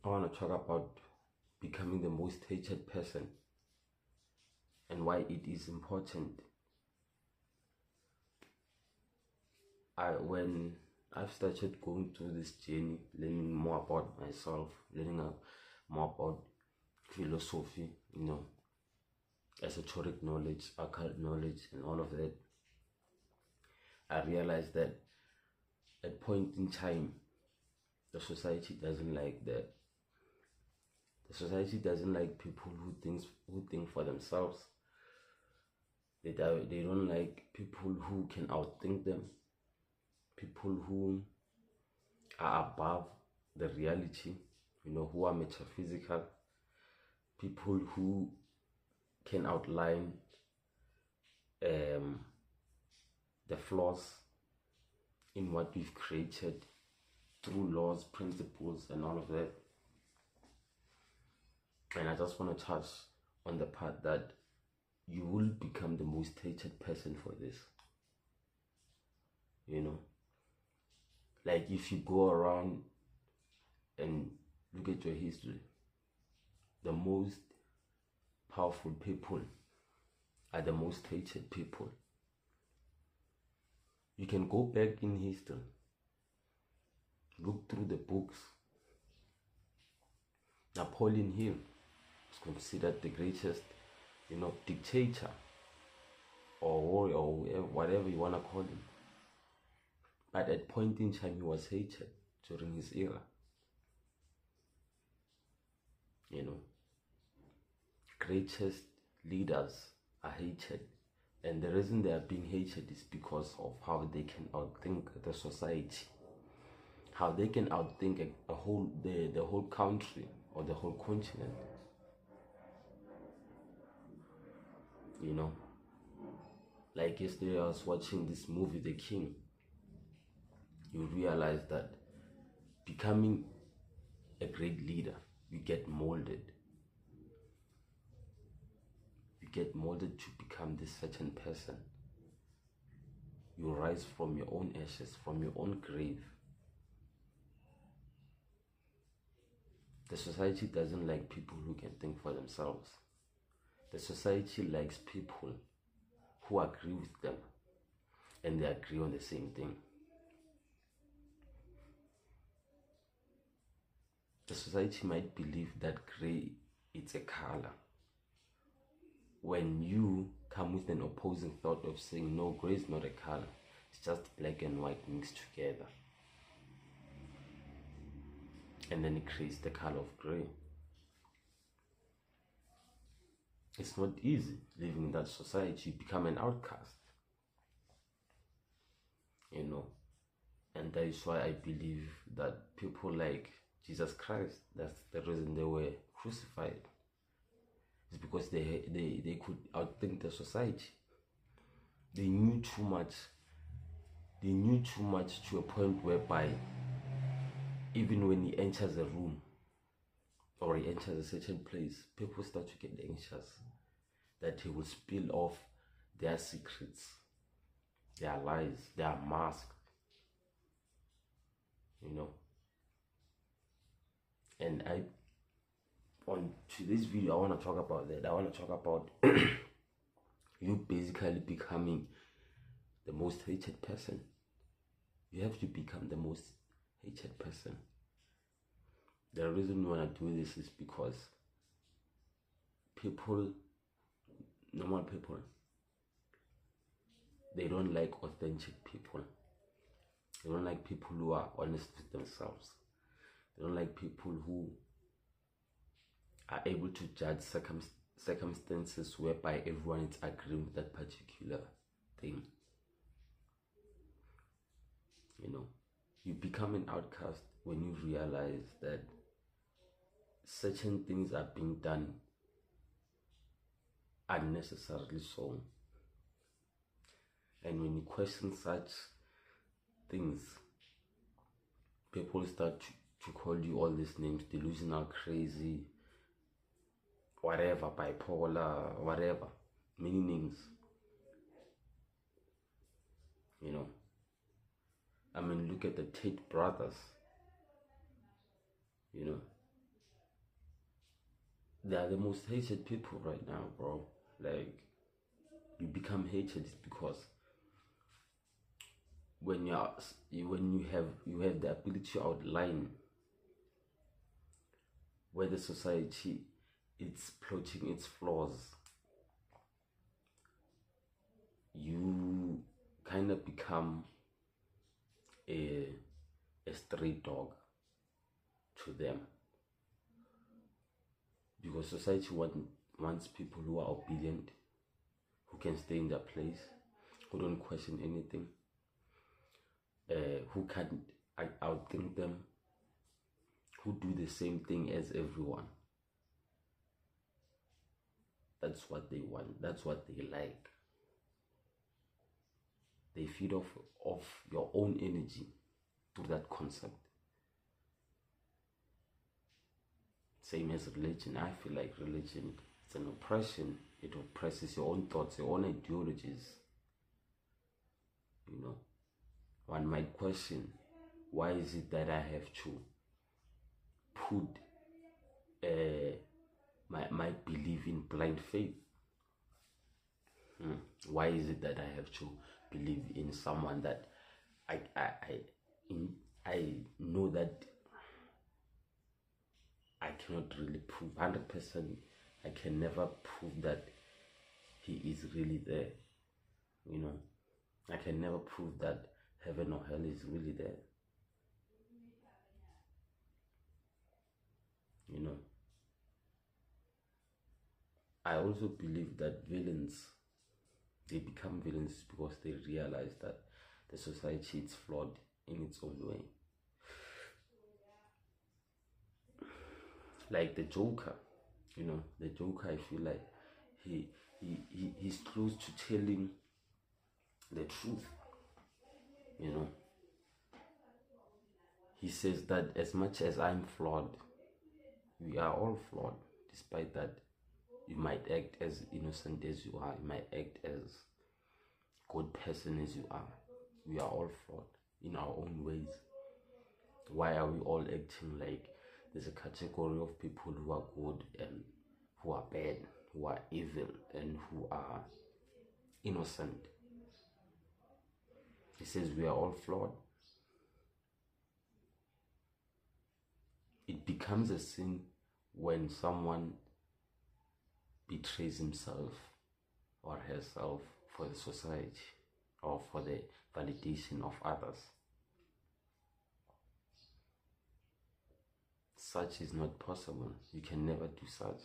I want to talk about becoming the most hated person and why it is important. When I've started going through this journey, learning more about myself, learning more about philosophy, esoteric knowledge, occult knowledge, and all of that, I realized that at point in time, the society doesn't like that. The society doesn't like people who think for themselves. They don't like people who can outthink them, people who are above the reality, who are metaphysical, people who can outline the flaws in what we've created through laws, principles, and all of that. And I just want to touch on the part that you will become the most hated person for this. Like if you go around and look at your history, the most powerful people are the most hated people. You can go back in history, look through the books. Napoleon Hill is considered the greatest, dictator or warrior or whatever you want to call him. But at point in time, he was hated during his era. Greatest leaders are hated. And the reason they are being hated is because of how they can outthink the society. How they can outthink the whole country or the whole continent. Like yesterday I was watching this movie, The King. You realize that becoming a great leader, you get molded. You get molded to become this certain person. You rise from your own ashes, from your own grave. The society doesn't like people who can think for themselves. The society likes people who agree with them and they agree on the same thing. The society might believe that gray is a color. When you come with an opposing thought of saying, no, gray is not a color, it's just black and white mixed together. And then it creates the color of gray. It's not easy living in that society. You become an outcast. And that is why I believe that people like Jesus Christ, that's the reason they were crucified. It's because they could outthink the society. They knew too much. They knew too much to a point whereby even when he enters a room or he enters a certain place, people start to get anxious that he will spill off their secrets, their lies, their masks, And on today's video, I want to talk about that. I want to talk about you basically becoming the most hated person. You have to become the most hated person. The reason we want to do this is because normal people, they don't like authentic people. They don't like people who are honest with themselves. They don't like people who are able to judge circumstances whereby everyone is agreeing with that particular thing. You become an outcast when you realize that certain things are being done unnecessarily so. And when you question such things, people start to call you all these names: delusional, crazy, whatever, bipolar, whatever, many names. Look at the Tate brothers. they are the most hated people right now, bro. Like, you become hated because when you have the ability to outline where the society is plotting its flaws, you kind of become a stray dog to them, because society wants people who are obedient, who can stay in their place, who don't question anything, who can outthink them, who do the same thing as everyone. That's what they want. That's what they like. They feed off your own energy through that concept. Same as religion. I feel like religion is an oppression. It oppresses your own thoughts, your own ideologies. You know, one might question, why is it that I have to put my belief in blind faith? Why is it that I have to believe in someone that I know that I cannot really prove 100%? I can never prove that he is really there. You know, I can never prove that heaven or hell is really there. You know, I also believe that villains, they become villains because they realize that the society is flawed in its own way. Like the Joker, you know, the Joker, I feel like he's close to telling the truth. You know, he says that as much as I'm flawed, we are all flawed. Despite that, you might act as innocent as you are, you might act as good person as you are. We are all flawed in our own ways. Why are we all acting like there's a category of people who are good and who are bad, who are evil and who are innocent? He says we are all flawed. It becomes a sin when someone betrays himself or herself for the society or for the validation of others. Such is not possible. You can never do such.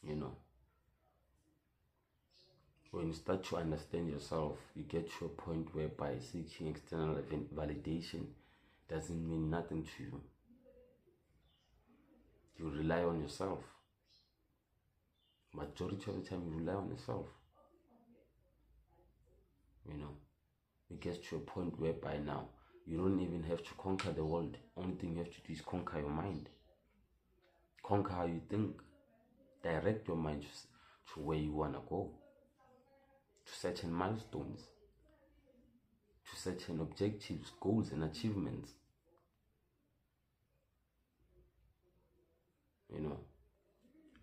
You know, when you start to understand yourself, you get to a point whereby seeking external validation doesn't mean nothing to you. You rely on yourself. Majority of the time, you rely on yourself. You know, it gets to a point whereby now you don't even have to conquer the world. Only thing you have to do is conquer your mind. Conquer how you think. Direct your mind to where you want to go, to certain milestones, to certain objectives, goals, and achievements. You know,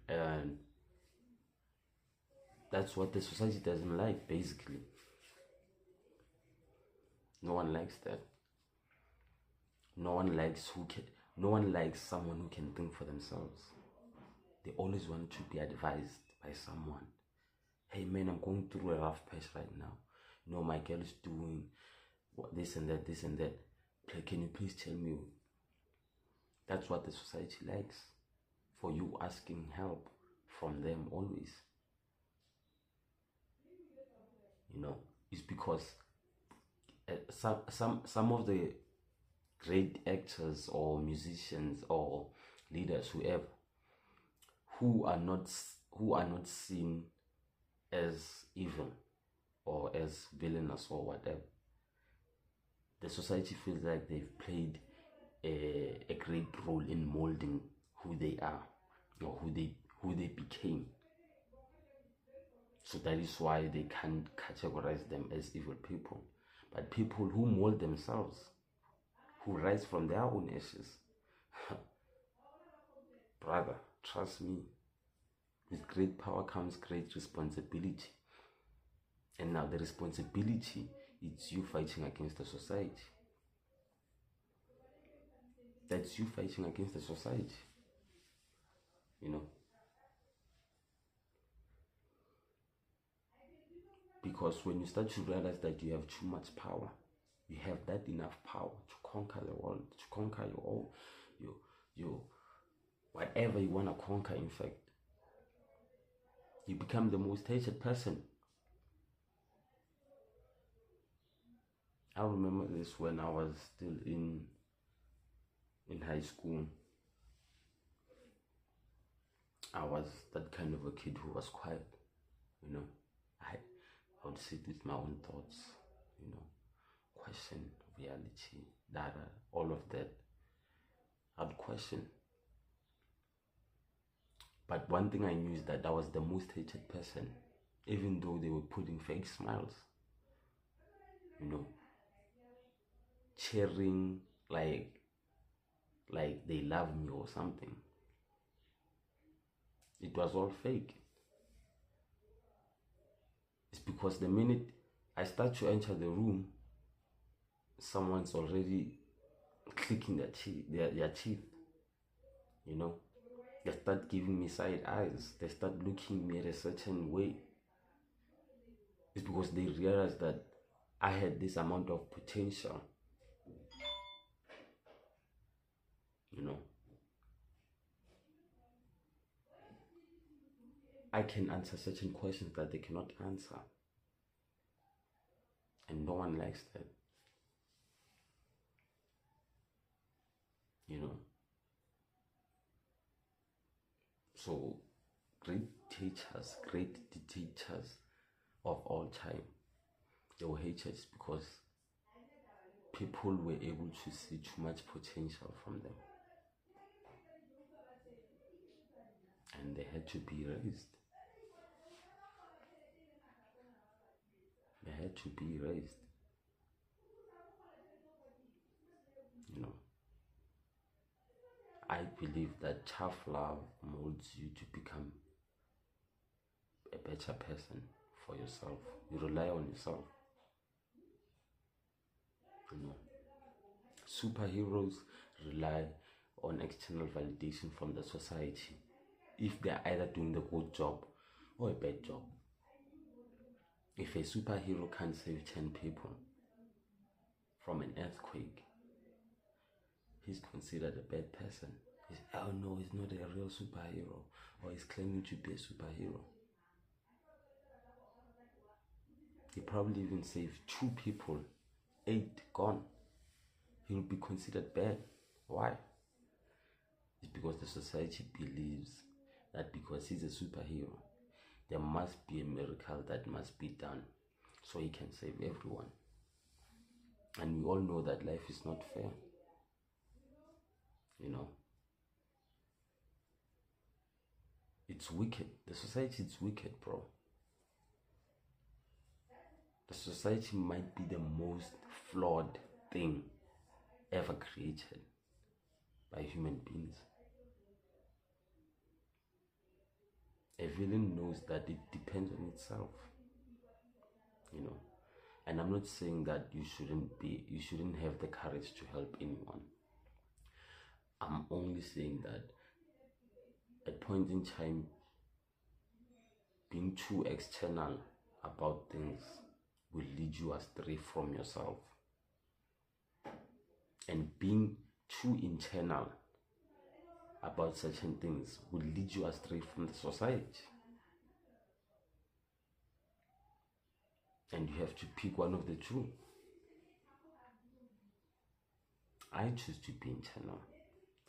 and that's what the society doesn't like, basically. No one likes that. No one likes someone who can think for themselves. They always want to be advised by someone. Hey man, I'm going through a rough patch right now. You know, my girl is doing this and that, this and that. Can you please tell me? That's what the society likes. For you asking help from them always. You know, it's because some of the great actors or musicians or leaders, whoever, who are not seen as evil or as villainous or whatever, the society feels like they've played a great role in molding who they are or who they became. So that is why they can't categorize them as evil people. But people who mold themselves, who rise from their own ashes, brother, trust me. With great power comes great responsibility. And now the responsibility is you fighting against the society. That's you fighting against the society. You know. Because when you start to realize that you have too much power, you have that enough power to conquer the world, to conquer your whatever you want to conquer, in fact, you become the most hated person. I remember this when I was still in high school. I was that kind of a kid who was quiet, you know. I would sit with my own thoughts, you know, question reality, data, all of that. I'd question. But one thing I knew is that I was the most hated person, even though they were putting fake smiles, you know, cheering like they love me or something. It was all fake. It's because the minute I start to enter the room, someone's already clicking their teeth, you know. They start giving me side eyes. They start looking at me at a certain way. It's because they realize that I had this amount of potential, you know. I can answer certain questions that they cannot answer. And no one likes that. You know. So great teachers, great teachers of all time, they were haters because people were able to see too much potential from them. And they had to be raised. They had to be raised. You know. I believe that tough love molds you to become a better person for yourself. You rely on yourself. You know. Superheroes rely on external validation from the society if they are either doing the good job or a bad job. If a superhero can't save 10 people from an earthquake, he's considered a bad person. Oh no, he's not a real superhero, or he's claiming to be a superhero. He probably even saved 2 people, 8 gone. He'll be considered bad. Why? It's because the society believes that because he's a superhero, there must be a miracle that must be done so he can save everyone. And we all know that life is not fair. You know. It's wicked. The society is wicked, bro. The society might be the most flawed thing ever created by human beings. A villain knows that it depends on itself, you know. And I'm not saying that you shouldn't have the courage to help anyone. I'm only saying that at point in time, being too external about things will lead you astray from yourself. And being too internal about certain things will lead you astray from the society. And you have to pick one of the two. I choose to be internal.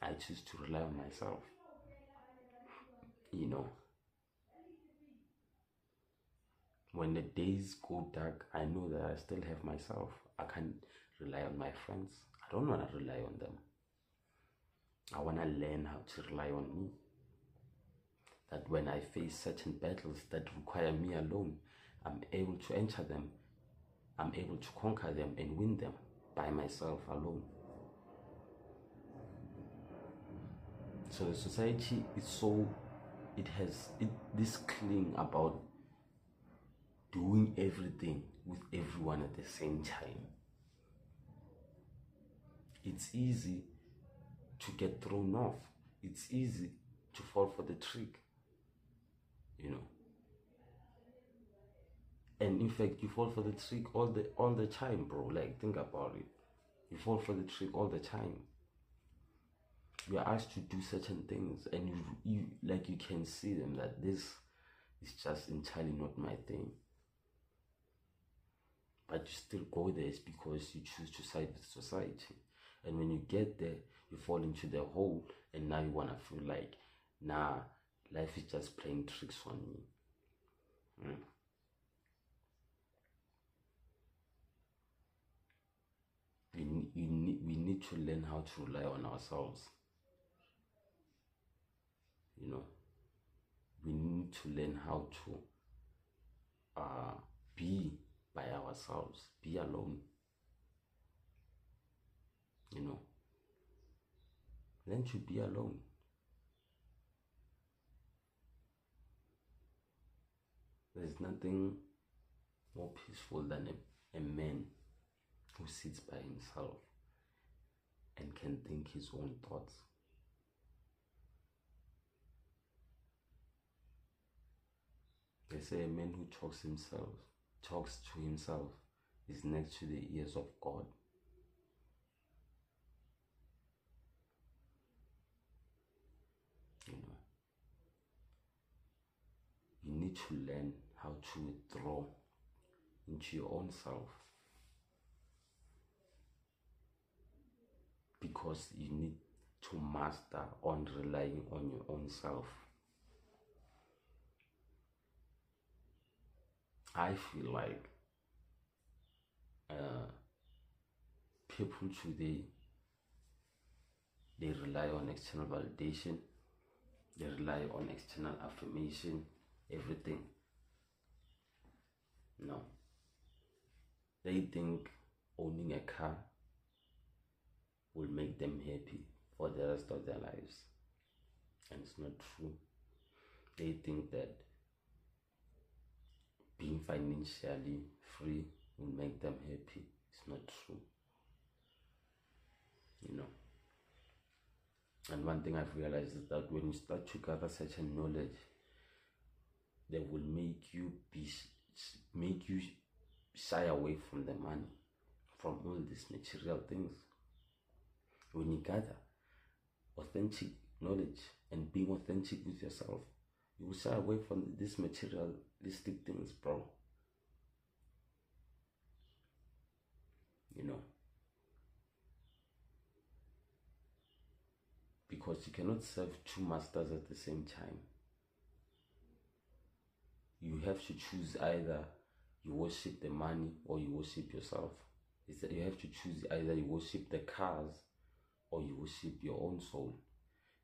I choose to rely on myself. You know, when the days go dark, I know that I still have myself. I can't rely on my friends. I don't want to rely on them. I want to learn how to rely on me. That when I face certain battles that require me alone, I'm able to enter them. I'm able to conquer them and win them by myself alone. So the society is so, it has this cling about doing everything with everyone at the same time. It's easy to get thrown off. It's easy to fall for the trick, you know. And in fact, you fall for the trick all the time, bro. Like, think about it. You fall for the trick all the time. You are asked to do certain things, and you can see them that this is just entirely not my thing. But you still go there. It's because you choose to side with society. And when you get there, you fall into the hole, and now you want to feel like, nah, life is just playing tricks on me. We need to learn how to rely on ourselves. You know, we need to learn how to be by ourselves, be alone. You know, learn to be alone. There's nothing more peaceful than a man who sits by himself and can think his own thoughts. They say a man who talks to himself is next to the ears of God. You know, you need to learn how to withdraw into your own self, because you need to master on relying on your own self. I feel like people today, they rely on external validation, they rely on external affirmation, everything. No. They think owning a car will make them happy for the rest of their lives. And it's not true. They think that being financially free will make them happy. It's not true. You know. And one thing I've realized is that when you start to gather certain knowledge, they will make you shy away from the money, from all these material things. When you gather authentic knowledge and being authentic with yourself, you will shy away from these materialistic things, bro. You know, because you cannot serve two masters at the same time. You have to choose, either you worship the money or you worship yourself. It's that you have to choose, either you worship the cars or you worship your own soul.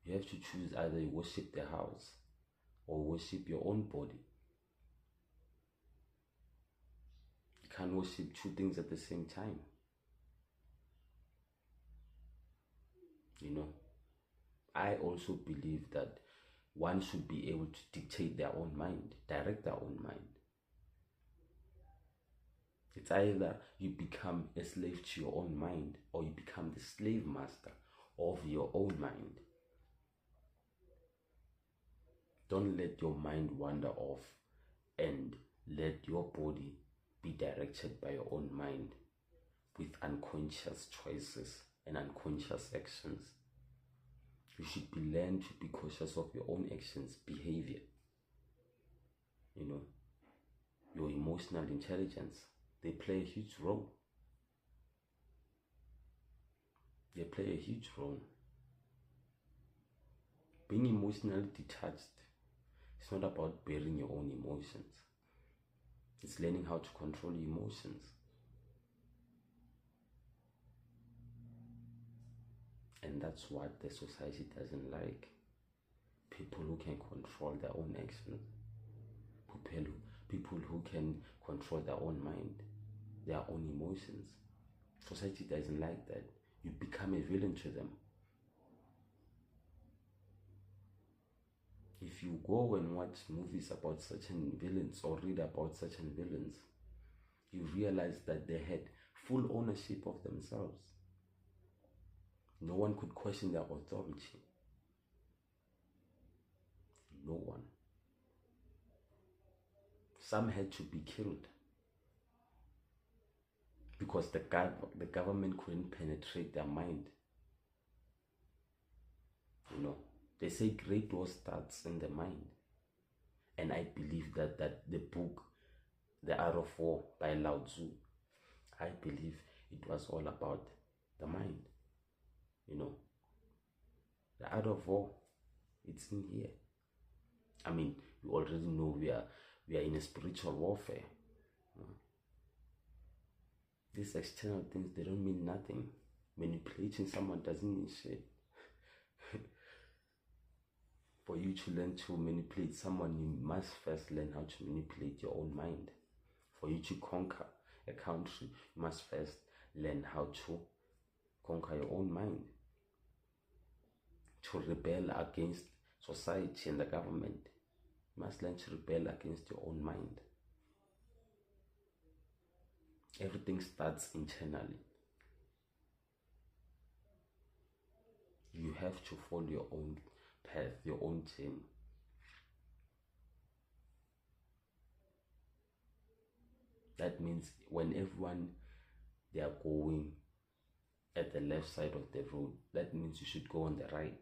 You have to choose, either you worship the house or worship your own body. You can't worship two things at the same time. You know, I also believe that one should be able to dictate their own mind, direct their own mind. It's either you become a slave to your own mind, or you become the slave master of your own mind. Don't let your mind wander off, and let your body be directed by your own mind with unconscious choices and unconscious actions. You should learn to be cautious of your own actions, behavior. You know, your emotional intelligence, they play a huge role. They play a huge role. Being emotionally detached, it's not about bearing your own emotions. It's learning how to control your emotions. And that's what the society doesn't like. People who can control their own actions. People who can control their own mind, their own emotions. Society doesn't like that. You become a villain to them. if you go and watch movies about certain villains or read about certain villains, you realize that they had full ownership of themselves. No one could question their authority. No one. Some had to be killed because the government couldn't penetrate their mind. They say great war starts in the mind. And I believe that the book, The Art of War by Lao Tzu, I believe it was all about the mind. The Art of War, it's in here. I mean, we already know we are in a spiritual warfare. These external things, they don't mean nothing. Manipulating someone doesn't mean shit. For you to learn to manipulate someone, you must first learn how to manipulate your own mind. For you to conquer a country, you must first learn how to conquer your own mind. To rebel against society and the government, you must learn to rebel against your own mind. Everything starts internally. You have to follow your own path, your own journey. That means when everyone, they are going at the left side of the road, that means you should go on the right.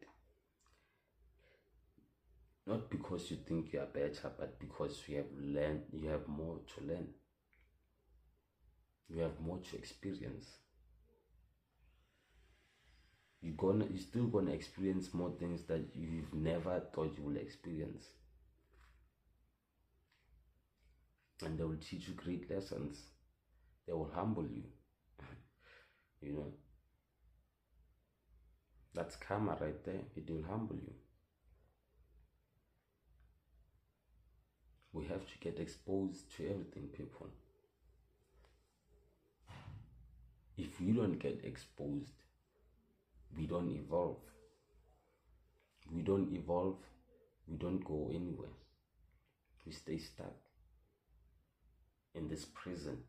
Not because you think you are better, but because you have more to learn. You have more to experience. You're still gonna experience more things that you've never thought you will experience. And they will teach you great lessons. They will humble you. That's karma right there. It will humble you. We have to get exposed to everything, people. If we don't get exposed, we don't evolve. We don't evolve, we don't go anywhere. We stay stuck in this prison.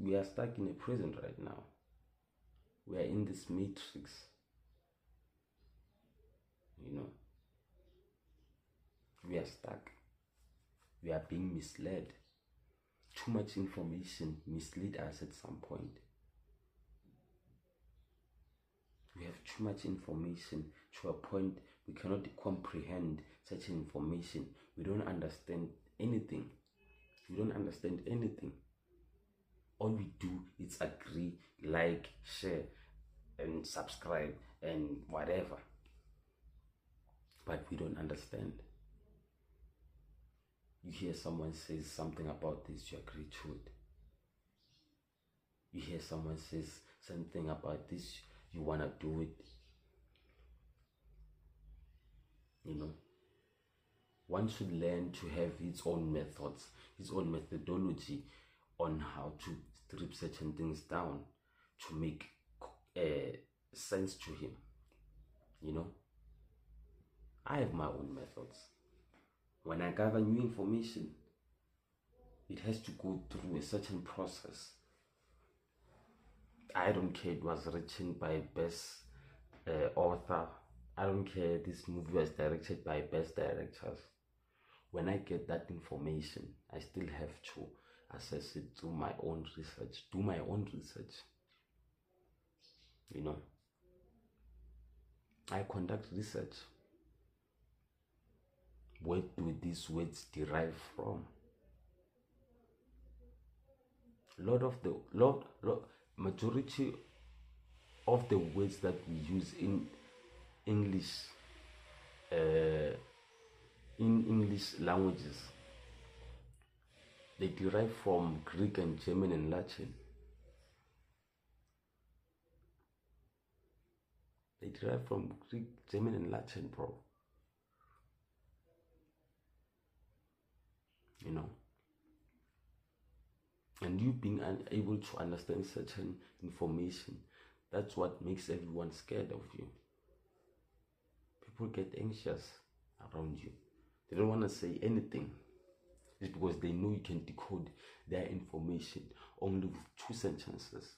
We are stuck in a prison right now. We are in this matrix. We are stuck. We are being misled. Too much information mislead us at some point. We have too much information to a point we cannot comprehend such information. We don't understand anything. All we do is agree, like, share, and subscribe, and whatever. But we don't understand. You hear someone says something about this, you agree to it. You hear someone says something about this, you want to do it. One should learn to have his own methods, his own methodology on how to strip certain things down to make sense to him. I have my own methods. When I gather new information, it has to go through a certain process. I don't care it was written by best author. I don't care this movie was directed by best directors. When I get that information, I still have to assess it through my own research. Do my own research. I conduct research. Where do these words derive from? Majority of the words that we use in English, languages, they derive from Greek and German and Latin. They derive from Greek, German, and Latin, bro. And you being unable to understand certain information That's what makes everyone scared of you. People get anxious around you. They don't want to say anything. It's because they know you can decode their information only with 2 sentences.